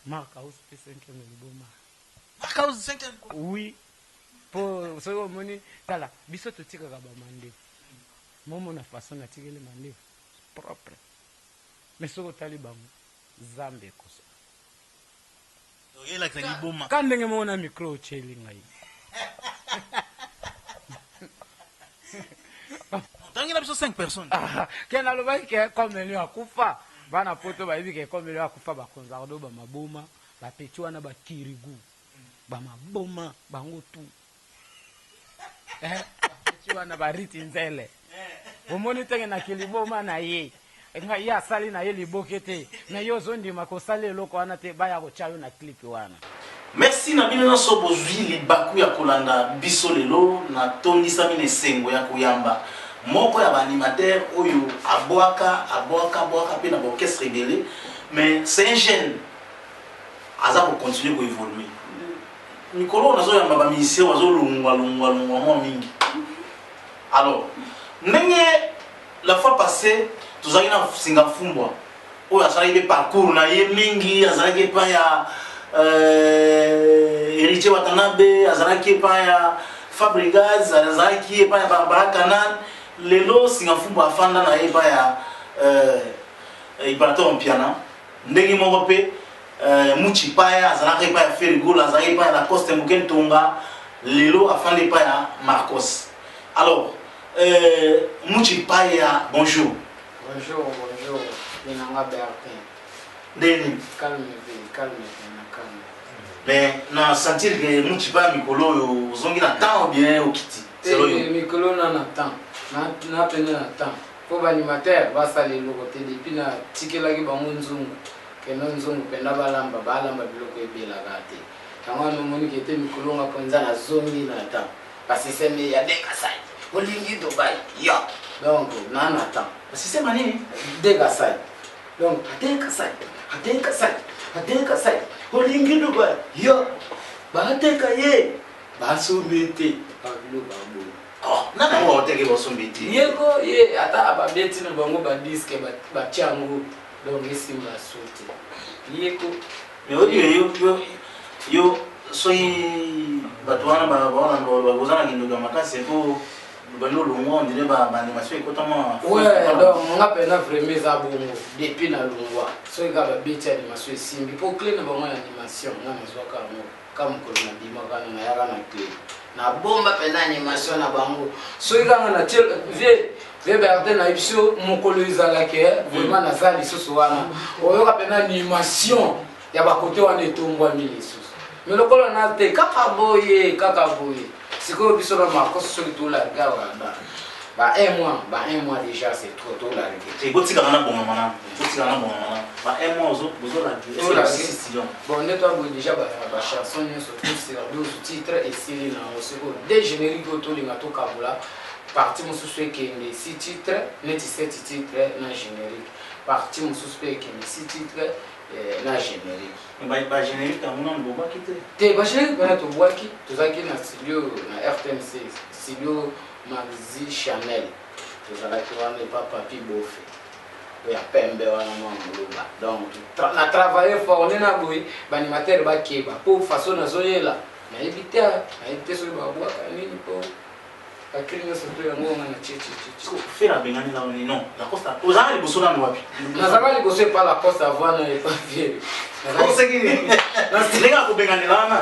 Marc House pe 5e liboma. Marc House 5e. Oui. Pour ce moni tala biso to tika ka ba mande. Momo na façon na tika le mande propre. Mais soko tali bango zambe koso. Il a créé liboma. Quand ndenge mona micro cheli ngai. Tant qu'il a besoin 5 personnes. Ken aloba ke comme lui akufa. Bana poto ba yibike comme lui akufa ba konzardo ba maboma, ba peti wana ba kirigu. Ba maboma bango tu. Peti wana ba riti nzele. Omoni tenge na kiliboma na ye. Nga ya sali na ye libokete. Na yo zondi makosale loko wana te ba ya ko chayo na clip wana. Merci na bino na so bozwi libaku ya kolanda biso lelo na tondisa mine sengo ya kuyamba. Moko ya animateur oyo aboaka pe na orchestre rebelle, mais c'est un jeune aza pour continuer à évoluer. Mikolo nazo yamba ba musicien wazo lungwa mo mingi. Alors, la fois passée, tous allons na Singapour. Oyo asala ibe parcours na ye mingi, azala ke pa ya Héritier Watanabe, azala ke pa ya Fabregas, azala ke pa ya Barbara Canal. Lelo Singapour afanda na eba ya ibarato mpiana ndenge moko pe muchi paya azana ka ya Ferrigo azana pa ya la Coste Mukentonga lelo afanda pa ya Marcos. Alors muchi paya bonjour. Bonjour. Ninanga Bertin. Deni Calme. Mais na sentir que muchi paya mikolo zongi na temps bien au kiti. C'est le mikolo na temps. Na pena na temps pour animateur basa le lokote depuis na tikelaki bango nzungu keno nzungu penda balamba biloko ebela gate tango no moni kete mikolonga konza na zongi na temps parce que c'est me ya deka sai olingi Dubai yo donc na temps parce que c'est manini deka sai donc deka sai olingi Dubai yo ba deka ye ba soumete ba biloko ba oh, nana wa oteke bosombiti. Yego ye ata ababeti na bango ba disque ba changu donc esimba sote. Yego mais yo soyi batwana ba bozana kindoga makasi ko bano longo on dirait ba animation ekotama. Ouais, donc on appelle na vraiment za bongo depuis na longwa. Soyi ka ba beti animation esimbi pour clé na bango animation na mazwaka mo comme ko na bima kana na yaka na clé. Na bomba pena animation na bango so ikanga na vie Bertin na biso mokolo izalaka vraiment na za lisusu wana oyoka pena animation ya ba côté wana etombwa lisusu mais lokolo na te kaka boye siko biso na Marcos so tout la gawa ba un mois déjà c'est trop tôt la réalité botika na bonga mana ba un mois bozo la bon neto abo déjà ba chanson ni so tout sur 12 titres et c'est là aussi des génériques auto linga to kabula parti mususu kende 6 titres net 7 titres na générique parti mususu kende 6 titres na générique ba générique amuna mboba kite te ba générique bana to bwaki tozaki na studio na RTNC studio Maxi Chanel tozalaki wana papa pi bofe ya pembe wana mwa donc na travailler fort on na boy ba animateur ba keba pour façon na zoyela na éviter so ba bwaka nini po akili so to yango na chichi fait la bengani là on est non la costa ozanga liboso na wapi na zaka liboso pa la costa avant na pas vieux na seki na stilenga ko bengani là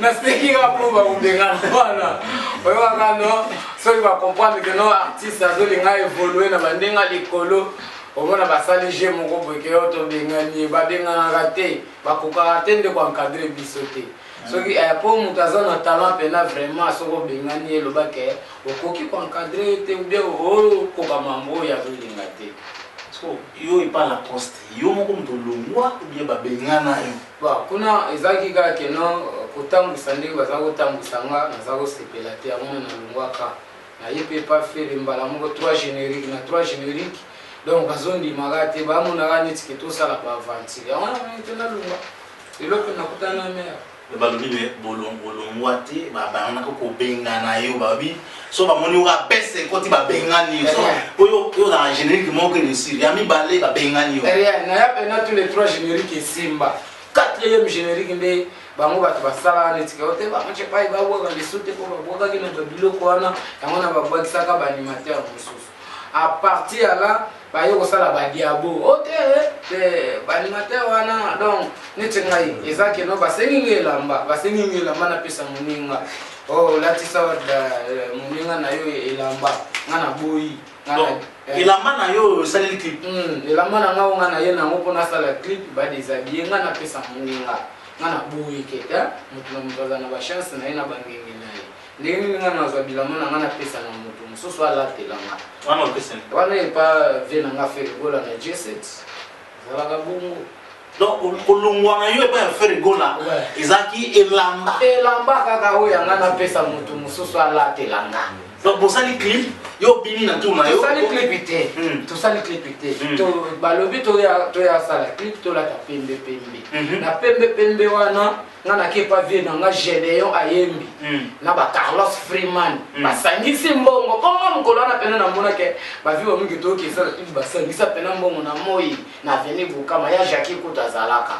na steki ka po ba ubengana bana oyo akano so ba comprendre que no artiste azolinga évoluer na bandenga likolo omona basali je moko boke oto bengani ba bengana raté ba koka atende ko encadrer bisoté soki po mutaza na talent pena vraiment soko bengani elobake okoki ko encadrer te bien o ko ba mambo ya zolinga te. So yo ipa la poste yo moko mto longwa ou bien ba bengana yo ba kuna ezaki ka keno kotambusa ndenge baza kotambusanga naza kosepela te yango na longwaka na ye pe pas faire mbala moko 3 génériques donc bazondimaka te bamonaka neti ke tosala ba aventure yango na tena longwa eloko nakutana na mer balobi bolongwa te babanaka kobengana yo babi so bamoni oka pese koti babengani yo oyo na générique moko réussir ya mibale babengani yo naya pena tous les 3 génériques esimba 4e générique nde bango bato basala netika ote bamoche pai babwaka lisu te mpo babwakaki na babiloko wana yango na babwakisaka baanimateur mosusu à partir ya là bayo kosala badiabo ote baanimateur wana donc neti ngai ezaki no basengi elamba na pesa moninga latisa moninga na yo elamba nga na boyi elamba na yo osaleli clip elamba na nga nga na ye nango mpo nasala clip badesabille nga na pesa moninga nga na boyi kete moto na moto aza na bachance na ye na bangenge na ye ndenge nini nga nazwa bilamba na nga na pesa na moto mosusu alatelanga wana epa ve na nga ferigola na G7 ezalaka bongo donc kolongwa na yo epa ya ferigola ezalaki elamba kaka oyo yanga na pesa moto mosusu alatelanga donc bosali clip yo bini na tour na yo tosali clip te balobi toya sala clip tolata pembe na pembe wana nga nakepa vie na nga Gédéon ayembi na ba Carlos Freeman basangisi mbongo konga mokolo wana pena na mbona ke bavi wa mingi tokesala clip basangisa pena mbongo na moi na veni bukama ya Jackie Kutazalaka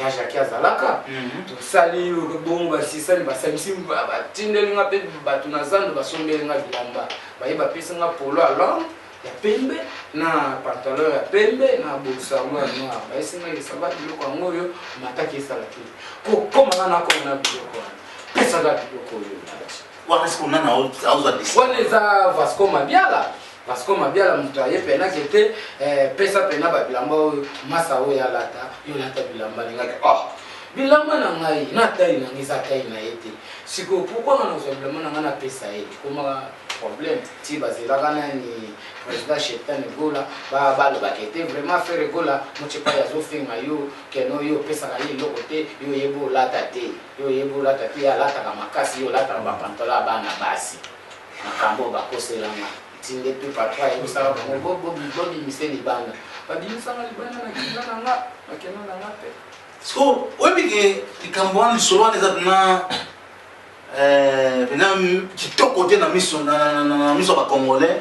ya Jackie azalaka tosali bongo basisani basangisi batindeli nga pe bato na zando basombeli nga bilamba bayeba pesa nga polo along ya pembe na pantalon ya pembe na bosango ya noir baesinga esaba biloko yango oyo mataki esala te kokoma na koma na biloko wana pesaka biloko oyo wana sikona na auza disi wana eza Vasco Mabiala moto aye pena kete pesa pena babilamba oyo masa oyo alata yo lata bilamba lingaki bilamba na ngai na taille na ngai za taille na ye te sikoyo pourquoi nga nazwa bilamba na ngai na pesa ye koma problème ti bazelaka nani président Chetane Gola balobaka ete vraiment faire Gola mochepa azofenga yo keno yo opesaka ye eloko te yo oyeba olata te alataka makasi yo olataka bapantola ya bana basi makambo bakoselanga tinde pe patwa yebisaka bango bobimise libanda babimisanga libanda na kina na nga bakeno na nga pe so oyebike likambo wana lisolo wana eza pena kitoko te na miso ya bacongolais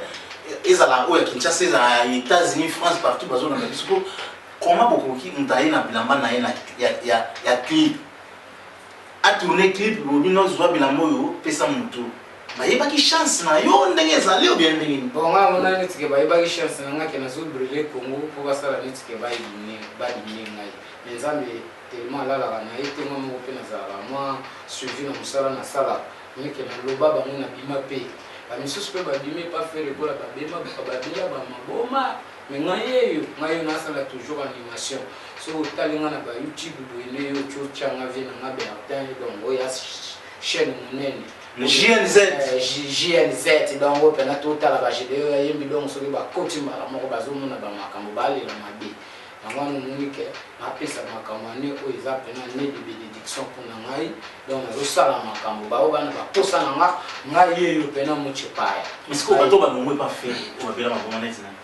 ezala oyo ya Kinshasa ezala ya États-Unis France partout bazolanda biso po koma bokoki moto aye na bilamba na ye ya clip atourne clip lobi nozwa bilamba oyo pesa motu bayebaki chance na yo ndenge ezali o bien ndenge bonga mona netike bayebaki chance na nga ke nazobrûle Congo mpo basala netike badimine ngai mais nzambe tellement alalaka na ye te mwa moko mpe nazalaka mwa suivi na mosala nasalaka meke naloba bango nabima mpe bamisusu mpe babimi pa faire ekola babela bamaboma me ngai oyo nasala toujours animation so otali nga na bayoutube boyene yo tiotyanga vie na nga Bertin donc oyo chaîne monene JNZ donc oyo mpena totala bagédeo yayembi donc soki bakoti mbala moko bazomona bamakambo balela mabe yango wana omoni ke napesa makambo ane oyo eza mpena ne de bénédiction mpona ngai donc nazosala makambo bao bana baposa na nga ngai yeyo mpena mochepaya esiko bato balongwe pa fe obabela maboma neti nani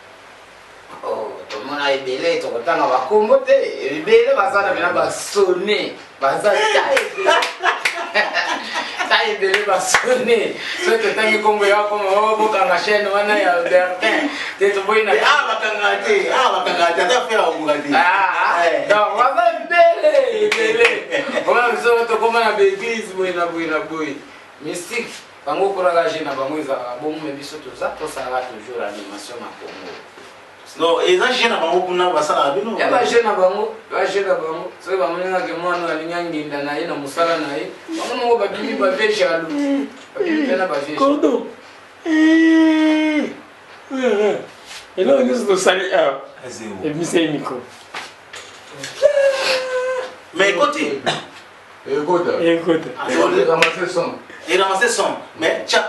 tomona ebele tokotanga bakombo te ebele bazana mpena basone baza ta ebele basone so totangi kombo ya koma bokanga chaîne wana ya Bertin te toboyi na bakanga te ata fe bakoka te donc baza ebele ona biso tokoma na baeglise boye na boye mystique bango kolaka je na bango ezalaka bongo me biso toza tosalaka toujours animation na Congo non eza je na bango kuna basalaka bino je na bango soki bamoningaki mwana alingi anginda na ye na mosala na ye bango moko babimi bavie jalo babimi mpena bavie Kodo eloko nyonso tosali awa ebimisa ye mikro mais ekoti ekota eramase son mais tia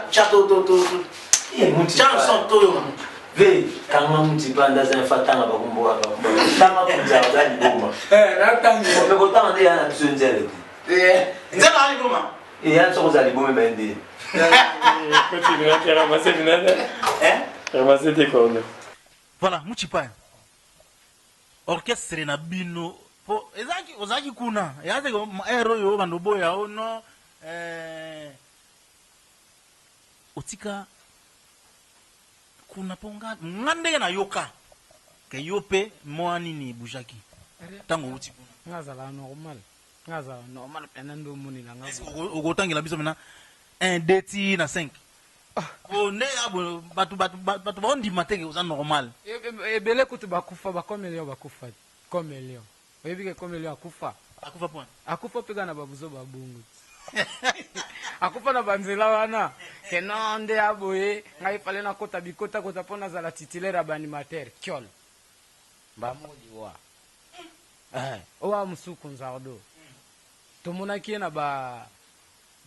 son toyo ve kanga muti panda za fatanga bakumboka tanga kunja za liboma natangi ko tanga de yana biso nzele nzela ali boma ya so za liboma bende continue à ramasser minana ramasser tes cordes Voilà, Mouchipa. Orchestre na bino po ozaki kuna yaze ko ero yo bando boya ono otika kuna ponga ngande na yoka ke yope moani ni bujaki tango uti kuna ngazala normal pena ndo muni la ngazo ogotangela biso mena 1 2 ti na 5 o ne abo batu bondi mateke oza normal ebele kutu bakufa bakufa komelio oyebike komelio akufa point akufa pega na babuzo babungu akufa na banzela wana kenonde aboye ngai fale na kota bikota kota pona za la titulaire abanimateur kyol bamoji wa owa musuku nzardo tomona kiena ba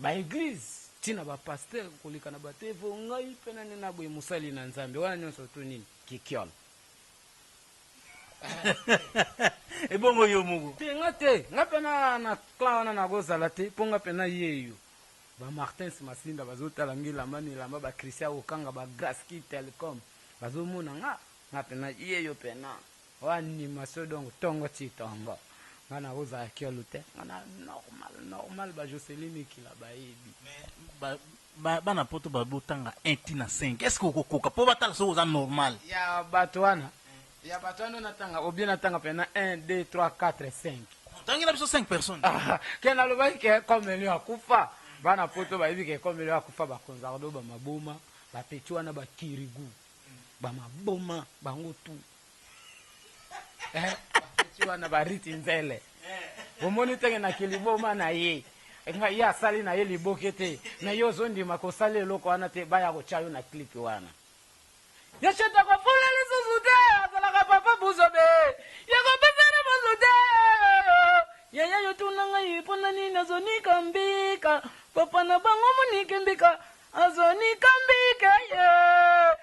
église tina ba pasteur kolika na batevo ngai pena nina boye musali na nzambe wana nyonso to nini kikyol ebongo yo mugo te ngapena na klawana na gozala te ponga pena yeyo ba Martin Masinda bazotala ngila mani lamba ba Christian okanga ba Graski Telecom bazomona ngapena yeyo pena wani masodongo tongo chitongo ngana goza kiolute ngana normal ba Joseline kila baebi bana poto babotanga 1 ti na 5 est-ce que okokoka po batala so oza normal ya batwana natanga obien natanga pena 1 2 3 4 5 tangela biso 5 personnes kena loba ke comme lui akufa bana poto baebi ke comme lui akufa bakonzardo ba maboma bapetwa na bakirigu ba maboma bango tu bapetwa na bariti nzele omoni tenge na kiliboma na ye nga ya sali na ye libokete na yo zondi makosali eloko wana te baya ko chayo na clip wana yacheta ko fula le suzude azala papa buzobe yego pepere buzode yaya yo tunanga yipona ni nazoni kambika papa na bango munike mbika azoni kambika ye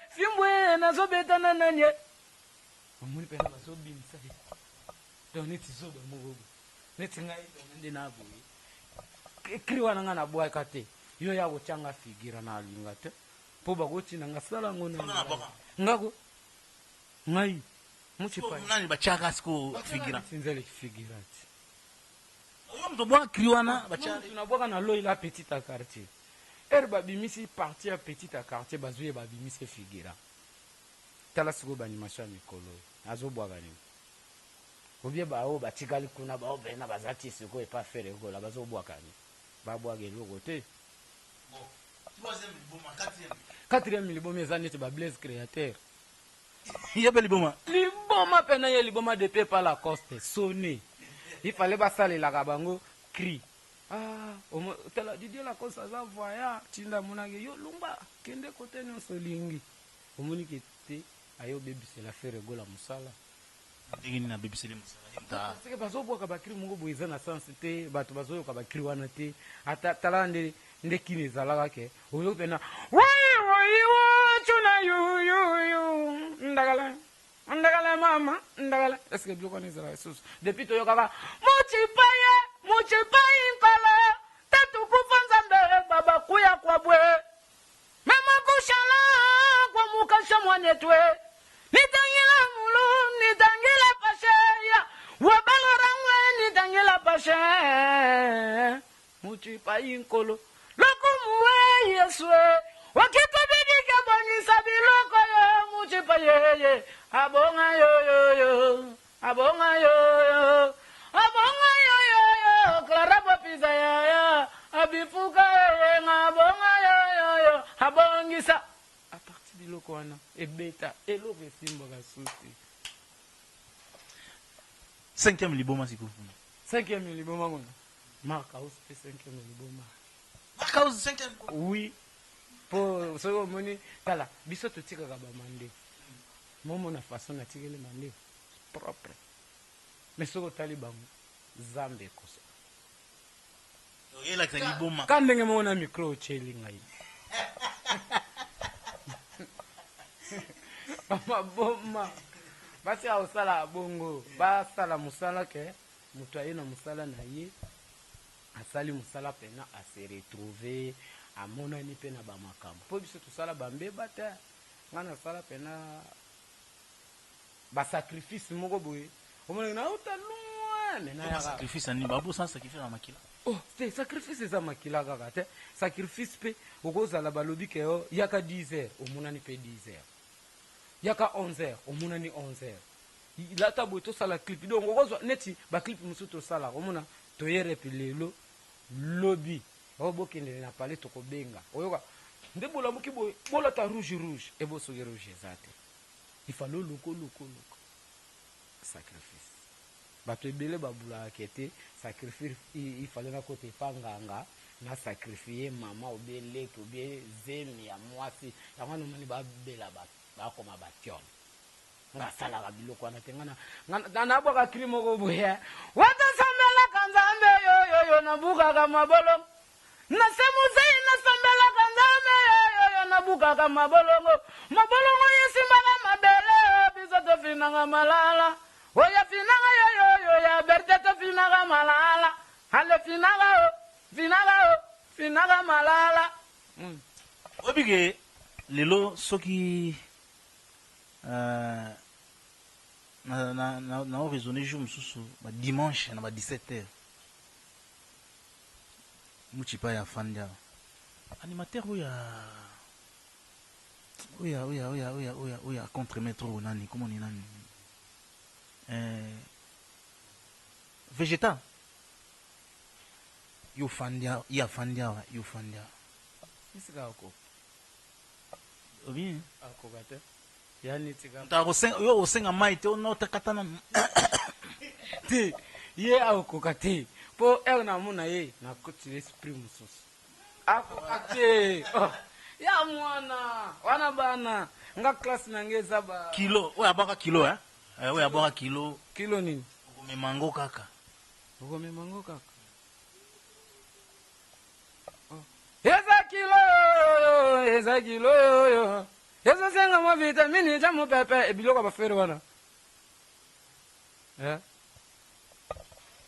fimbwe nazobetana nanye omuli pena bazobi msali doni tizoba mugo neti ngai ndi na buyi kriwa nanga na bwa kate yo ya gochanga figira na linga te po bagoti nanga sala ngona ngako ngai muchipa nani bachaka siko figira sinzele figirati yo mto bwa kriwana bachaka tunabwaka na loyi la petite quartier erba bimisi partie petite quartier bazuye babimisi figira tala siko banimation mikolo azobwaka ni obie bao batikali kuna bao bena bazati siko epa faire ko la bazobwaka ni babwaka eloko te quatrième liboma eza neti ba Blaise Créateur yebe liboma pena ye liboma de pe par la coste sonné il fallait basalelaka bango cri tala Didier la coste aza voya tinda monake yo lumba kende kote nyonso lingi omoni ke te ayo bebisela faire egola mosala ndenge na bebiseli mosala seke bazobwaka bakri mongo boye eza na sens te bato bazoyoka bakri wana te ata tala nde kini ezalaka ke oyo pena chuna yuyu ndagala mama ndagala eske biloko wana ezalaka susu depuis toyokaka muchipaye nkolo tatukufa nzambe babakuya kwa bwe mema kushala kwa mukasha mwanetwe nitangila mulu nitangila pasheya wabalorangwe nitangila pashe muchipaye nkolo lokumuwe yeswe wakitubidike bonyisa biloko yo muchipaye abonga yoyoyo Clara Papiza ya abifuka ngabonga yoyoyo abongisa a partir biloko wana ebeta eloko esimba kasuti 5e liboma sikofu 5e liboma ngona marka uspe 5e liboma marka us 5e oui po so moni tala biso totikaka ba mande momo na façon na tikele mande propre mais soko tali bango zambe kosa yela kali boma kandenge mona micro cheli ngai boma basi ausala bongo basala musala ke mutu aye na musala na ye asali musala pena a se retrouver amonani pe na bamakambo po biso tosala bambeba te ngana sala pena basacrifice moko boye omonaki na uta loin mais na sacrifice ni babu sans sacrifice na makila. Oh, c'est sacrifice za makila kaka te. Sacrifice pe okozala balobi ke yo yaka 10h omunani pe 10h. Yaka 11h omunani 11h. La tabo to sala clip donc okozwa neti ba clip musuto sala omuna toyere pe lelo lobby. Obokende na pale to kobenga. Oyoka ndebola muki bola ta rouge et bo so rouge zate. Il faut le loko. Sacrifice. Bato ebele babula kete sacrifice il fallait na côté panganga na sacrifier mama obele to be zemi ya mwasi ya mwana mani babela ba koma bation nga sala ga biloko ana tengana na boka krimo go boya wata samela kanzambe yo na buka ga mabolo na semuzei na samela kanzambe yo na buka ga mabolongo yesimba ga mabele bizoto finanga malala oya finaga yo ya berdete finaga malala hale finaga malala obige lelo soki na raisonner jour mususu ba dimanche na ba 17h muchipa ya fanda animateur oya contre maître nani comment ni nani végétal yo fandia isika ko bien ako gata yani tika yo osenga mai te no takatana te ye ako kate po na muna ye na kuti esprit musus ako ate ya mwana wana bana nga class nangeza ba kilo oya baka kilo oya baka kilo nini umemango kaka eza kilo yo eza senga mo vitamine ja mo pepe ebiloko ba fere wana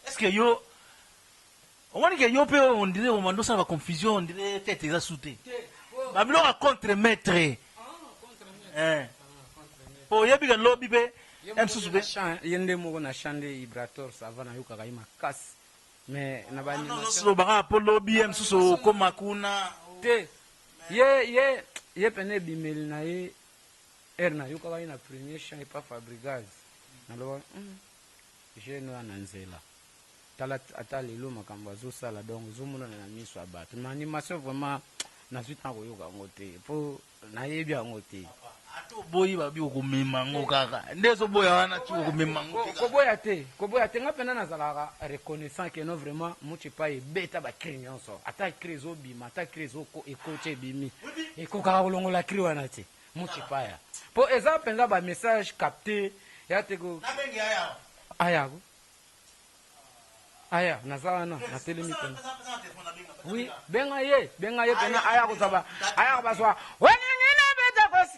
est-ce que yo on dit que yo pe on dirait on mando ça va confusion on dirait tête eza souté ba biloko contre maître po yebi ka lobby be emsusu yende moko na chande vibrator savana yuka kaima kasi mais na bani no baka po lobby emsusu koma kuna te ye pene bimeli na ye erna yuka kaina premier chant pas fabricage na lo je no ananzela tala ata lelo makambo azosala donc zomona na miso abato ma animation vraiment na suite na koyoka ngote po na yebi ngote ato boyi babi okomema ngo kaka ndezo boya wana tu okomema ngo koboya te nga pena nazalaka reconnaissant que non vraiment muchi pa ebeta ba cri nyonso ata cri zo bima ata cri zo ko ekoche bimi ekokaka kolongola cri wana te muchi pa ya po eza penza ba message capté ya te ko na bengi aya aya nazala na telemi pena oui benga ye pena aya ko saba aya ko baswa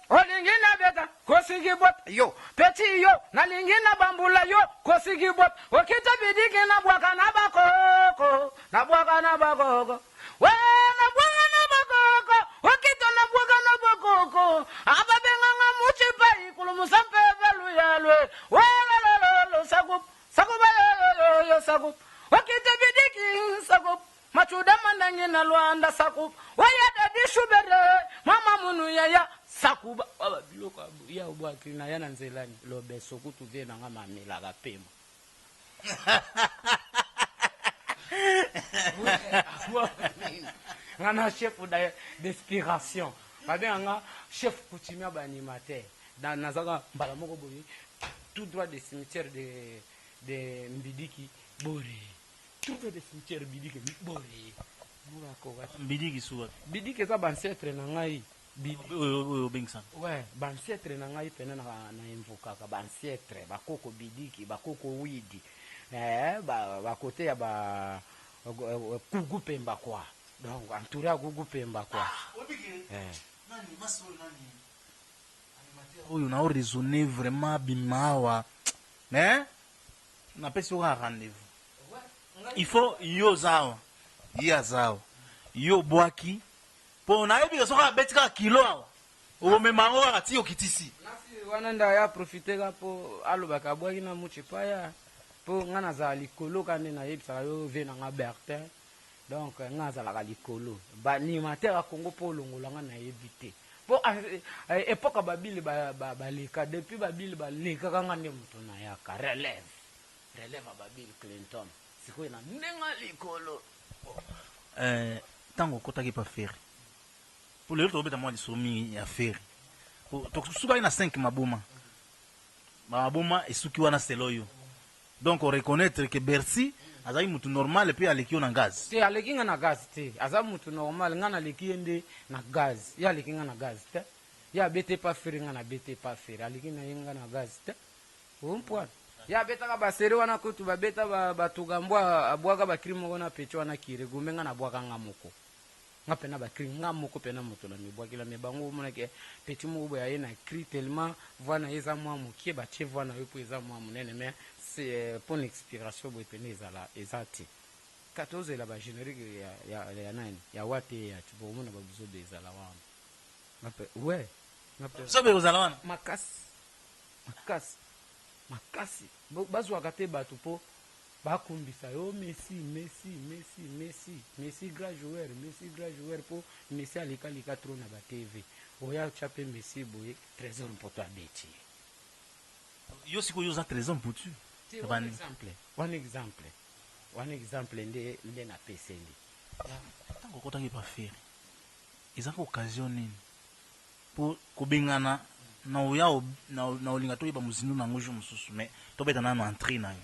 olingina beta kosigi bot yo peti yo na lingina bambula yo kosigi bot okita bidiki na bwaka na bakoko we na bwaka na bakoko okita na bwaka na bakoko ababenga nga muchi pai kulumusampe velu yalwe we lo sagup yo sagup okita bidiki sagup machuda mandangi na luanda sagup waya dadi shubere mama munu ya sakuba baba biloko ya obwaki na yana nzelani lobeso kutu vie na ngama mela ga pema ngana chef d'inspiration babe nga chef coutumier ba animateur dans nazaka mbala moko boyi tout droit des cimetières de Mbidiki bori tout droit des cimetières Mbidiki bori mura ko Mbidiki suwa Mbidiki za ancêtre na ngai bingsan ouais bansetre na ngai pena na invokaka bansetre bakoko bidiki bakoko widi ba côté ya ba kugu pemba kwa donc entouré ya kugu pemba kwa nani maso nani animateur oyo na raisonner vraiment bimawa mais na pesi wa rendez-vous il faut yo zao yo bwaki po na yebi soka betika kilo awa o memango ati okitisi nasi wana nda ya profiter ka po alo bakabwaki na muchi paya po nga nazala likolo kande nayebisaka yo ve na nga Bertin donc nga azalaka likolo baanimateur ya Congo mpo olongola nga nayebi te po epoka babili baleka depuis babili balekaka nga nde moto nayaka relève ya babili Clinton sikoyo na ndenga likolo ntango okotaki pa feri po lelo tokobeta mwa lisolo mingi ya feri tosukaki na 5 maboma esuki wana selo oyo donc reconnaître que Bercy azali mutu normal mpe aleki yo na gaz te aleki nga na gaz te aza mutu normal nga naleki ye nde na gaz ye aleki nga na gaz te ye abete pa feri nga nabete pa feri aleki na ye nga na gaz te ompwana ye abetaka basere wana kutu babeta batuka mbwa abwaka bakri moko na peti wana kire gume nga nabwaka nga moko nga pena bakri nga moko pena moto na mibwakila me bango omonake peti moko boye aye na cri tellement voi na ye eza mwa mokie batie voi na yo mpo eza mwa monene mais c'est pour l'expiration boye pene eza te kati ozela bagénérique ya nani ya wate ya ti bomona babizobe ezala wana we bizobe ozala wana makasi bazwaka te bato mpo bakumbisa yo Messi grand joueur mpo Messi alika tro na batv oya tya mpe Messi boye trésor mpoto abeti yo sikoyo oza trésor mputu one exemple nde napeseli ntango okotaki pa feri ezaka occasion nini mpo kobengana na olinga toyeba mozindu nango jo mosusu mais tobeta nano entré na yo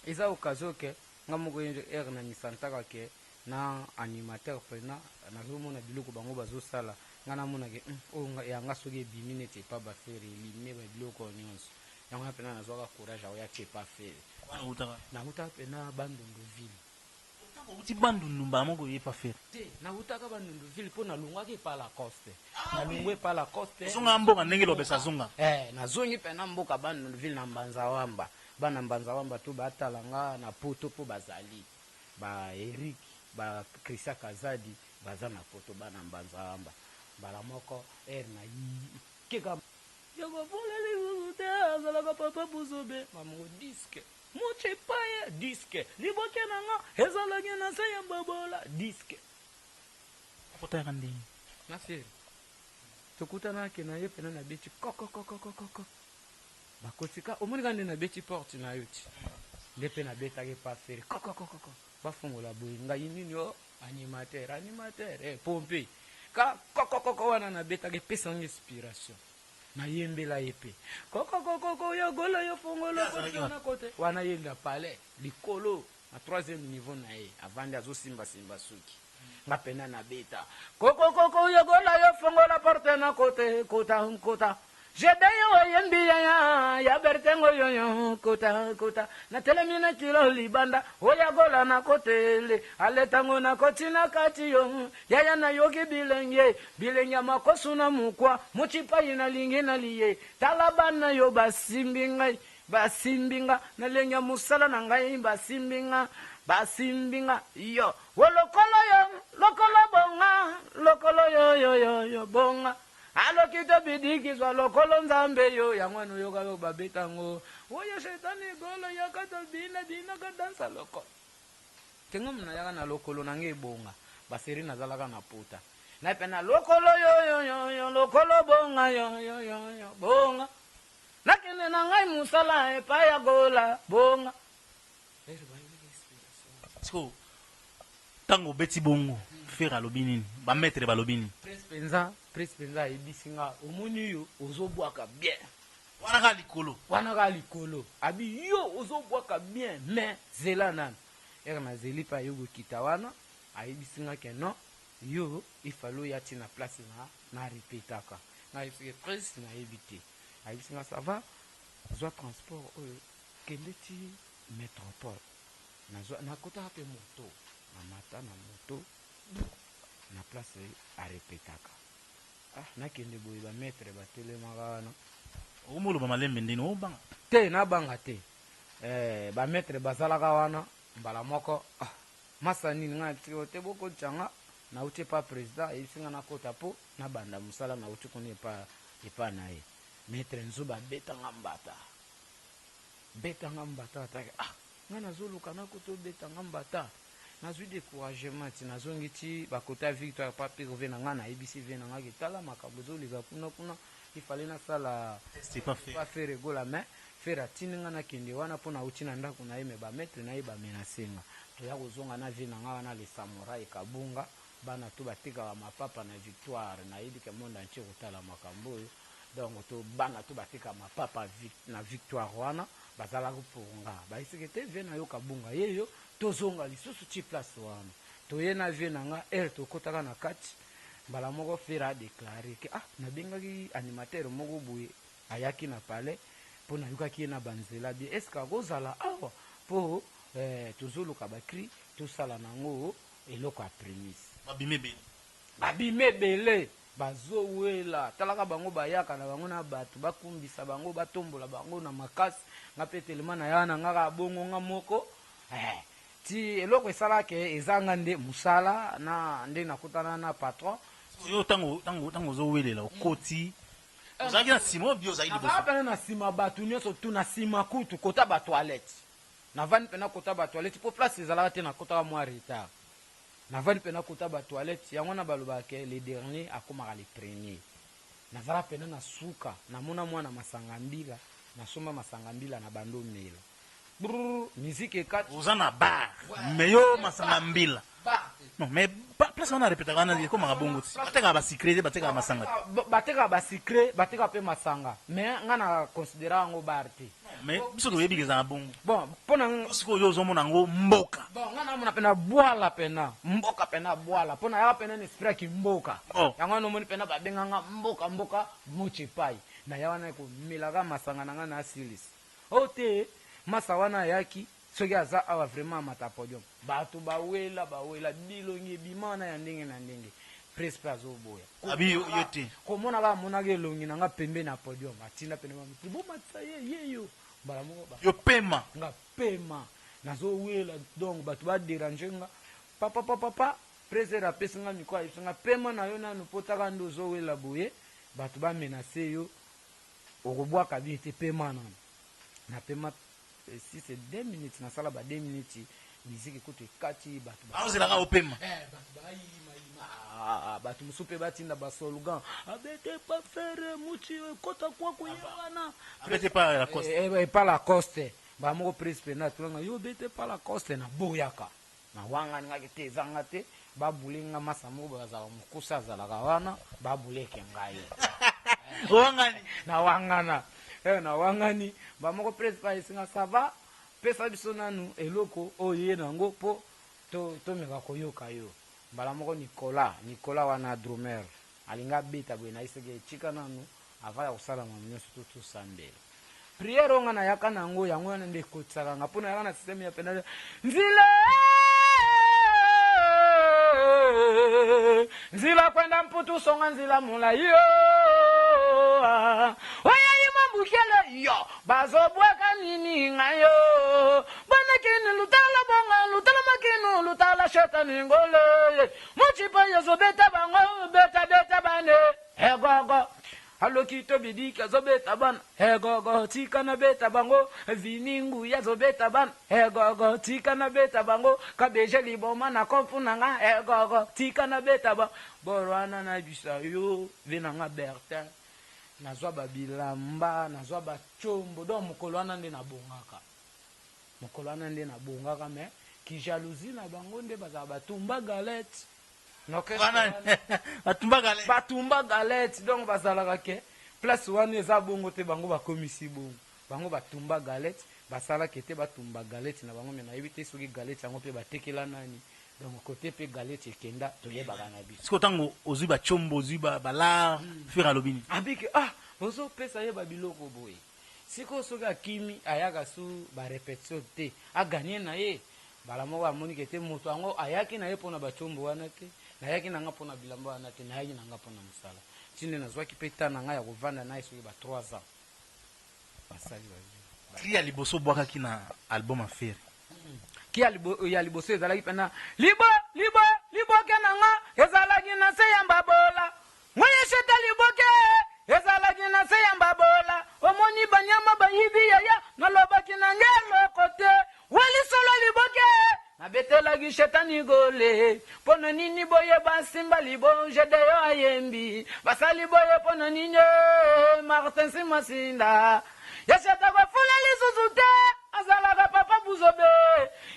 eza occasion ke nga moko ere na misantaka ke na animateur pena nazomona biloko bango bazosala nga namonake oyo yanga soki ebimi neti epa bafere elimine babiloko nyonso yango pena nazwaka courage aoya ke epa fere nautaka pena bandunduville uti bandundu mbala moko ye pa fere te nautaka bandunduville mpo nalongwaki epa Lacoste nalongwa epa Lacoste zonga mboka ndenge lobesa zonga nazongi pena mboka bandunduville na Mbanzawamba bana Mbanzawamba to batala nga na poto mpo bazali ba Eric ba Christian Kazadi baza na poto bana Mbanzawamba mbala moko na keka yakovoleli te azalaka papa buzobe mamongo diske mochepaye diske liboke na nga ezalaki na se ya babola diske okotayaka ndenge naseri tokutanaki na ye pena na beti kokokokokoko bakotika omonika nde na beti porte na yo ti nde mpe nabetaki pa feri kokokokoko bafungola boye ngai nini o animateur pompe ka kokokoko wana nabetaki epesangi inspiration nayembela ye mpe kokokokoko yogola yo fongola na kote wana ye na palais likolo na 3e niveau na ye avandi azosimbasimba suki nga pena nabeta kokokoko yogola yo fongola porte na kote kota jedeyo oyembi ya bertengo yoyo kota na telemi na kilo libanda oyagola na kotele aletango na kotina kati yo yaya na yoki bilenge makosu na mukwa muchipai na lingi na liye talabana yo basimbinga na lenga musala na ngai basimbinga yo lokolo yo bonga alokito bidikizwa lokolo nzambe yo yangwano yo kayo babetango oyo shetani golo yakata bina kadansa lokolo tengo mna yaka na lokolo nange bonga baseri nazalaka na puta na pena lokolo yo lokolo bonga yo bonga nakene na ngai musala epa ya gola bonga siko tango beti bongo fera alobi nini bametre balobi nini prince penza ayebisi nga omoni yo ozobwaka bien wana ka likolo abi yo ozobwaka bien mais zela nani ere nazeli mpe ayo kokita wana ayebisi nga ke non yo ifalo oya ti na place na repetaka nga ayebisi ke prince nayebi te ayebisi nga ça va zwa transport oyo kende ti métropole nakotaka mpe moto namata na moto na place arepetaka nakende boye bametre batelemaka wana omoloba malembe ndeni obanga te nabanga te bametre bazalaka wana mbala moko masa nini nga tiko te bokotyanga nauti epa président ayebisi nga nakota mpo nabanda mosala nauti kuna epa na ye metre nzo babetanga mbata atake nga nazoluka nakotobeta nga mbata nazwi découragement ti nazongi ti bakota victoire pa pirve na nga nayebisi ve na nga ketala makambo ezoleka kuna ifale nasala pas faire egola mais faire atindi nga nakende wana mpo nauti na ndako na ye me bametre na ye bamenasenga toya kozonga na ve na nga wana le samurai kabunga bana to batekaka mapapa na victoire nayebi ke monde entier kotala makambo oyo donc to bana to batekaka mapapa na victoire wana bazalaki pour nga baisiki te ve na yo kabunga yeyo tozonga lisusu ti place wana toye na vie na nga ere tokotaka na kati mbala moko fera adeklare ke nabengaki animateur moko boye ayaki na palais mpo nayokaki ye na banzela bie estce akozala awa mpo tozoluka bakri tosala nango eloko ya prémisse babime ebele bazowela talaka bango bayaka na bango na bato bakumbisa bango batombola bango na makasi nga mpe telema na ya na nga ka bongo nga moko ti eloko esalaka ezanga nde mosala na nde nakutana na patron yo tango ozowelela okoti ozalaki na nsima obi ozali liboso oza na bar me yo masanga mbila non mais place wana repetaka wana ekomaka bongo ti batekaka basikre te batekaka masanga te batekaka basikre batekaka mpe masanga mais nga na considera yango bar te mais biso toyebi ezala bongo bon mpona sikoyo oyo ozomona yango mboka bon nga namona pena bwala pena mboka pena bwala mpona yaka pena nesprit aki mboka yango nomoni pena babenganga mboka mochipai na ya wana ekomelaka masanga na nga na asilisi o te masa wana ayaki soki aza awa vraiment amata podium bato bawela bilongi ebima wana ya ndenge na ndenge prespe azoboya abi yo te komona kaka amonaka elongi na nga pembe na podium atinda pene bamiti bomatisa yeyo mbala moko yo pema nga pema nazowela donc bato baderange nga papa presere apesi nga mikro ayebisi nga pema na yo nanu mpo taka nde ozowela boye bato bamenase yo okobwaka bie te pema nanu na pema si c'est 2 minutes na sala ba 2 minutes musique écoute kati bato bazela ka opema bato musupe batinda ba slogan abete pas faire muchi kota kwa kuyewana abete pas la coste pas la coste ba moko prespe na tulanga yo bete pas la coste na boyaka na wanga ngaki te zanga te babulinga masa moko bazala mukusa zala kawana babuleke ngai wangani na wangana na wangani bamoko prespa isinga sava pesa biso nanu eloko oye nango po tomeka koyoka yo mbala moko Nicolas wana drummer alinga beta boye na isege etika nanu ava ya kosala mamu nyonso tosambela priere onga na yaka nango yango wana nde ekotisaka nga mpona yaka na systeme ya pena nzila kwenda mputu songa nzila mulayi yo bukele yo bazobwaka nini ngayo banakini lutala bonga lutala makinu lutala shetani ngole muchipa yozobeta bango beta bane hegogo halokito bidika zobeta bana hegogo tikana beta bango viningu yazobeta bana hegogo tikana beta bango kabeje liboma na konfuna nga hegogo tikana beta ba borwana na bisa yo vinanga Bertin nazwa babilamba nazwa bachombo donc mokolo wana nde nabongaka mais ki jalousie na bango nde bazala batumba galette batumba galette donc bazalaka ke place wana eza bongo te bango bakomisi bongo bango batumba galette basalaka ete batumba galette na bango me nayebi te soki galette yango mpe batekela nani donc côté pe galette ekenda toyebaka na biso siko ntango ozwi bachombo ozwi balar fere alobini abike ozopesa ye babiloko boye siko soki akimi ayaka su barepétition te aganye na ye mbala moko amoniki ete moto yango ayaki na ye mpona bachombo wana te nayaki na nga mpona bilamba wana te nayaki na nga mpona mosala tinde nazwaki mpe ta na nga ya kovanda na ye soki ba 3 ans basali kri ya liboso obwakaki na album affaire ya liboso ezalaki mpena liboke na nga ezalaki na se ya mbabola ngoye sheta liboke ezalaki na se ya mbabola omoni banyama bayibi yaya nalobaki na nge eloko te wali bagi shetani gole pono nini boye basimba libo jedeyo ayembi basali boye pono nini Martin Simasinda yashata kwa fula lisuzute azalaga papa buzobe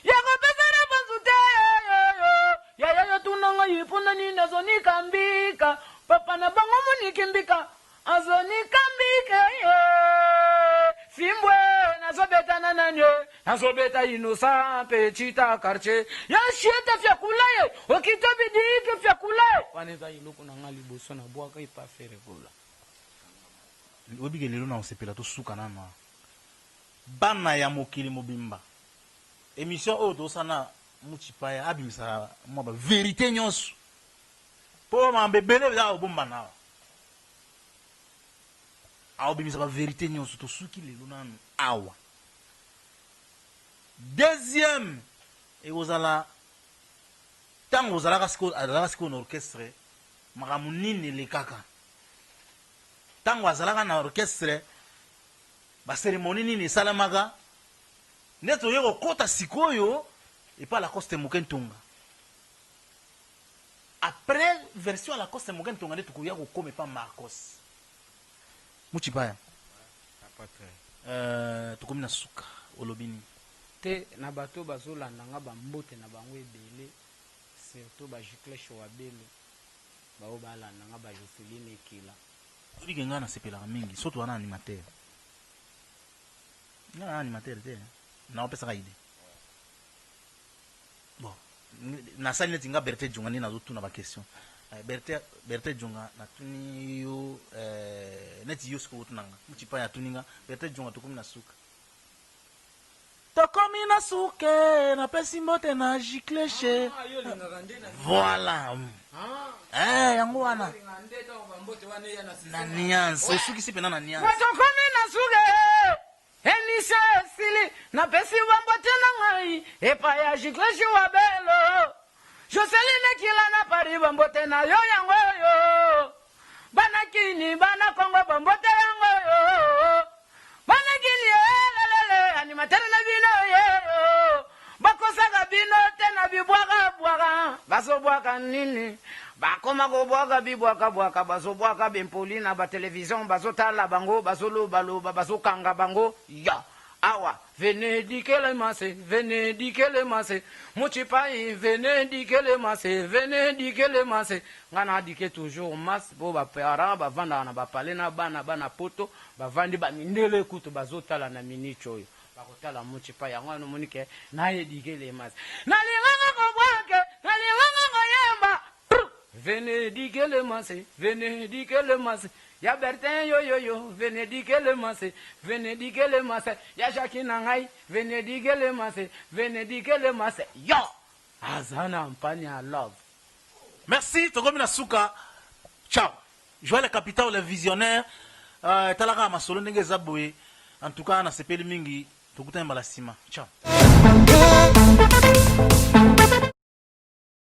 yako pesara banzute yayo tunongo yipuna nina zoni kambika papa na bango munikimbika azoni kambika Fimbwe nazobeta nananye nazobeta inosa pechita karche ya sheta fyakulaye okitobidike fyakulaye waneza iloko na ngali boso na bwaka ipa fere vola obige lelo na osepela to suka nana bana ya mokili mobimba émission oyo tosana muchipaya abimisa mwa ba vérité nyonso po mambebele ya obomba nawa aobimisa ba vérité nyonso tosuki lelo nanu awa deuxième ekozala ntango ozalaka sikoyo na orchestre makambo nini elekaka ntango azalaka na orchestre baseremoni nini esalamaka nde toye kokota sikoyo epa Lacoste Moke Ntonga après version ya Lacoste Moke Ntonga nde tokoya kokoma epa Marcos Muchipaya tokomi na suka olobini te na bato bazolanda nga bambote na bango ebele surtout bajicleche wa belo bao balanda nga bajoseline ekila obike nga nasepelaka mingi soto wana animateur nga na animateur te naopesaka ide bon nasali neti nga Berthe Junga nde nazotuna baquestion Berthe Junga natuni yo neti yo siko otunanga Muchipaya atuni nga Berthe Junga tokomi na suka tokomi na suke napesi mbote na jicleche voilà yango wana na niance osukisi mpena na niance tokomi na suke enishe esili napesi bambote na ngai epa ya jicleche wa belo Joseline kila na pari bambote na yo yango yo bana kini bana kongo bambote yango yo bana kini lelele animateur na bino yo bakosaka bino te na bibwaka basobwaka nini bakoma kobwaka bibwaka basobwaka bempoli na batelevision bazotala bango bazolobaloba bazokanga bango ya awa venez dikele mase Muchipai venez dikele mase ngana dike toujours mas bo ba para ba vanda na ba pale na bana poto ba vandi ba mindele kutu bazotala na minicho yo bakotala Muchipai yango no monike na ye dikele mase na linganga ko bwake na linganga ko yemba venez dikele mase ya Bertin yo venez dikele mase ya Jacques Nangai venez dikele mase yo azana mpanya love. Merci tokomi na suka ciao Joël le capital le visionnaire talaka masolo ndenge zaboye en tout cas na sepeli mingi tokutana mbala sima ciao